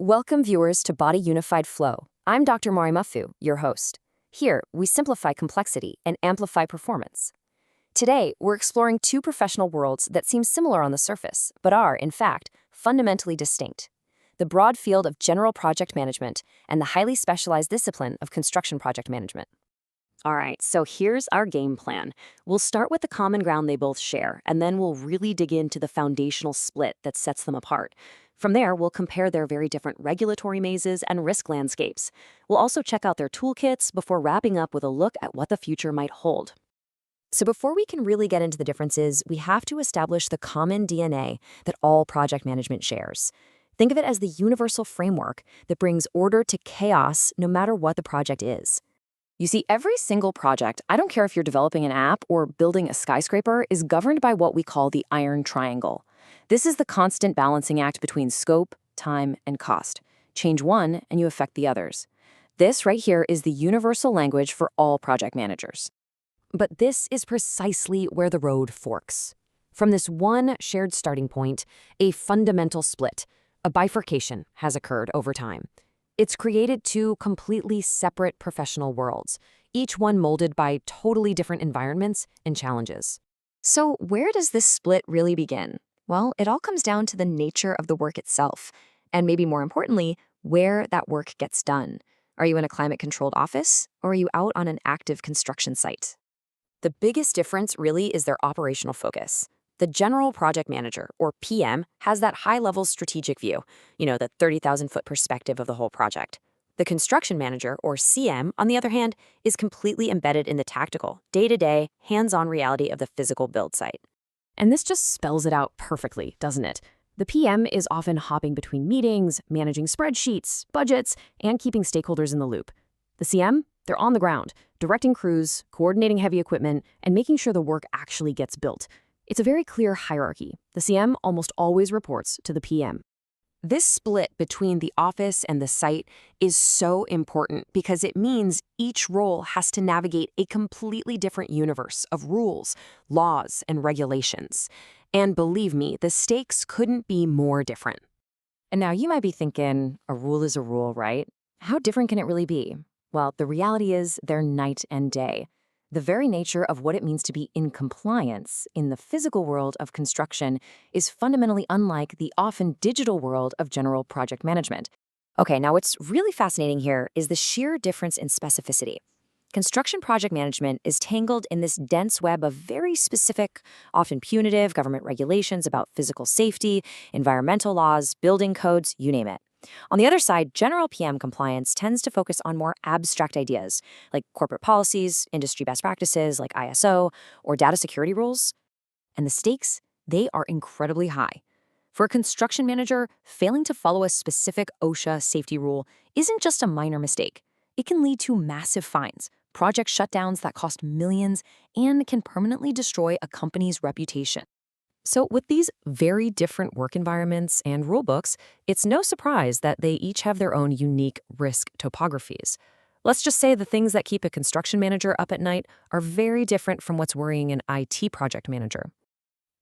Welcome, viewers, to Body Unified Flow. I'm Dr. Marimafu, your host. Here, we simplify complexity and amplify performance. Today, we're exploring two professional worlds that seem similar on the surface, but are, in fact, fundamentally distinct: the broad field of general project management and the highly specialized discipline of construction project management. All right, so here's our game plan. We'll start with the common ground they both share, and then we'll really dig into the foundational split that sets them apart. From there, we'll compare their very different regulatory mazes and risk landscapes. We'll also check out their toolkits before wrapping up with a look at what the future might hold. So before we can really get into the differences, we have to establish the common DNA that all project management shares. Think of it as the universal framework that brings order to chaos no matter what the project is. You see, every single project, I don't care if you're developing an app or building a skyscraper, is governed by what we call the iron triangle. This is the constant balancing act between scope, time, and cost. Change one, and you affect the others. This right here is the universal language for all project managers. But this is precisely where the road forks. From this one shared starting point, a fundamental split, a bifurcation, has occurred over time. It's created two completely separate professional worlds, each one molded by totally different environments and challenges. So where does this split really begin? Well, it all comes down to the nature of the work itself, and maybe more importantly, where that work gets done. Are you in a climate-controlled office, or are you out on an active construction site? The biggest difference really is their operational focus. The general project manager, or PM, has that high-level strategic view, the 30,000-foot perspective of the whole project. The construction manager, or CM, on the other hand, is completely embedded in the tactical, day-to-day, hands-on reality of the physical build site. And this just spells it out perfectly, doesn't it? The PM is often hopping between meetings, managing spreadsheets, budgets, and keeping stakeholders in the loop. The CM, they're on the ground, directing crews, coordinating heavy equipment, and making sure the work actually gets built. It's a very clear hierarchy. The CM almost always reports to the PM. This split between the office and the site is so important because it means each role has to navigate a completely different universe of rules, laws, and regulations. And believe me, the stakes couldn't be more different. And now you might be thinking, a rule is a rule, right? How different can it really be? Well, the reality is they're night and day. The very nature of what it means to be in compliance in the physical world of construction is fundamentally unlike the often digital world of general project management. Okay, now what's really fascinating here is the sheer difference in specificity. Construction project management is tangled in this dense web of very specific, often punitive government regulations about physical safety, environmental laws, building codes, you name it. On the other side, general PM compliance tends to focus on more abstract ideas, like corporate policies, industry best practices like ISO, or data security rules. And the stakes, they are incredibly high. For a construction manager, failing to follow a specific OSHA safety rule isn't just a minor mistake. It can lead to massive fines, project shutdowns that cost millions, and can permanently destroy a company's reputation. So with these very different work environments and rulebooks, it's no surprise that they each have their own unique risk topographies. Let's just say the things that keep a construction manager up at night are very different from what's worrying an IT project manager.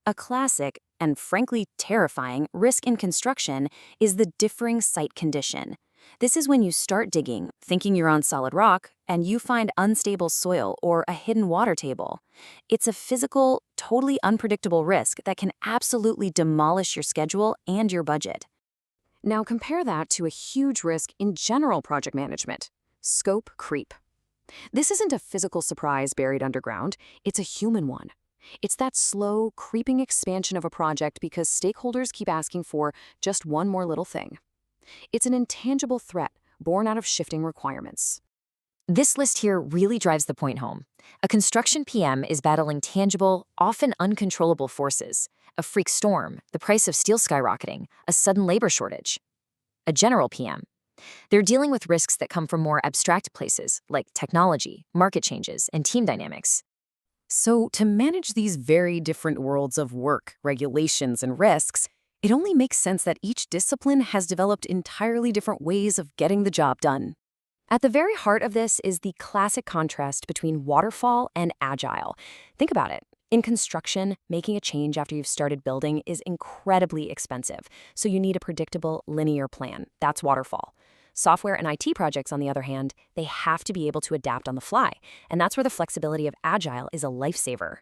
A classic, and frankly terrifying, risk in construction is the differing site condition. This is when you start digging, thinking you're on solid rock, and you find unstable soil or a hidden water table. It's a physical, totally unpredictable risk that can absolutely demolish your schedule and your budget. Now compare that to a huge risk in general project management: scope creep. This isn't a physical surprise buried underground, it's a human one. It's that slow, creeping expansion of a project because stakeholders keep asking for just one more little thing. It's an intangible threat born out of shifting requirements. This list here really drives the point home. A construction PM is battling tangible, often uncontrollable forces: a freak storm, the price of steel skyrocketing, a sudden labor shortage. A general PM, they're dealing with risks that come from more abstract places, like technology, market changes, and team dynamics. So to manage these very different worlds of work, regulations, and risks, it only makes sense that each discipline has developed entirely different ways of getting the job done. At the very heart of this is the classic contrast between waterfall and agile. Think about it. In construction, making a change after you've started building is incredibly expensive, so you need a predictable, linear plan. That's waterfall. Software and IT projects, on the other hand, they have to be able to adapt on the fly, and that's where the flexibility of Agile is a lifesaver.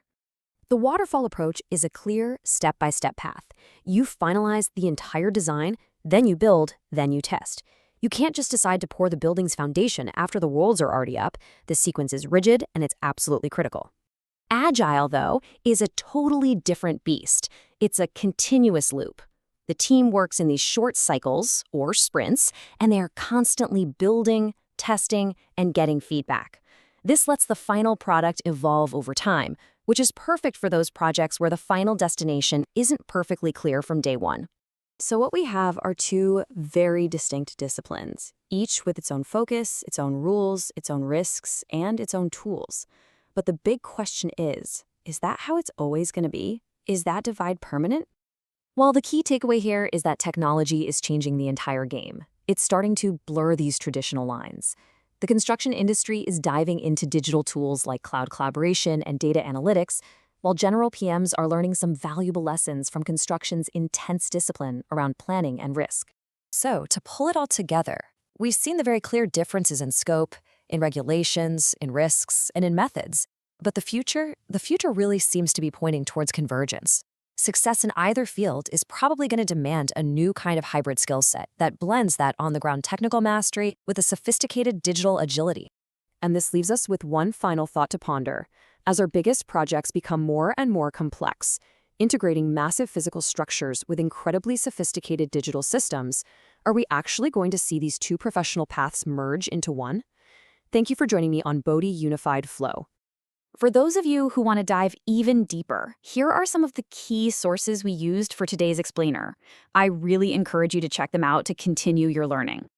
The waterfall approach is a clear, step-by-step path. You finalize the entire design, then you build, then you test. You can't just decide to pour the building's foundation after the walls are already up. The sequence is rigid, and it's absolutely critical. Agile, though, is a totally different beast. It's a continuous loop. The team works in these short cycles, or sprints, and they are constantly building, testing, and getting feedback. This lets the final product evolve over time, which is perfect for those projects where the final destination isn't perfectly clear from day one. So what we have are two very distinct disciplines, each with its own focus, its own rules, its own risks, and its own tools. But the big question is that how it's always going to be? Is that divide permanent? Well, the key takeaway here is that technology is changing the entire game. It's starting to blur these traditional lines. The construction industry is diving into digital tools like cloud collaboration and data analytics, while general PMs are learning some valuable lessons from construction's intense discipline around planning and risk. So, to pull it all together, we've seen the very clear differences in scope, in regulations, in risks, and in methods. But the future really seems to be pointing towards convergence. Success in either field is probably going to demand a new kind of hybrid skill set that blends that on-the-ground technical mastery with a sophisticated digital agility. And this leaves us with one final thought to ponder. As our biggest projects become more and more complex, integrating massive physical structures with incredibly sophisticated digital systems, are we actually going to see these two professional paths merge into one? Thank you for joining me on Bodhi Unified Flow. For those of you who want to dive even deeper, here are some of the key sources we used for today's explainer. I really encourage you to check them out to continue your learning.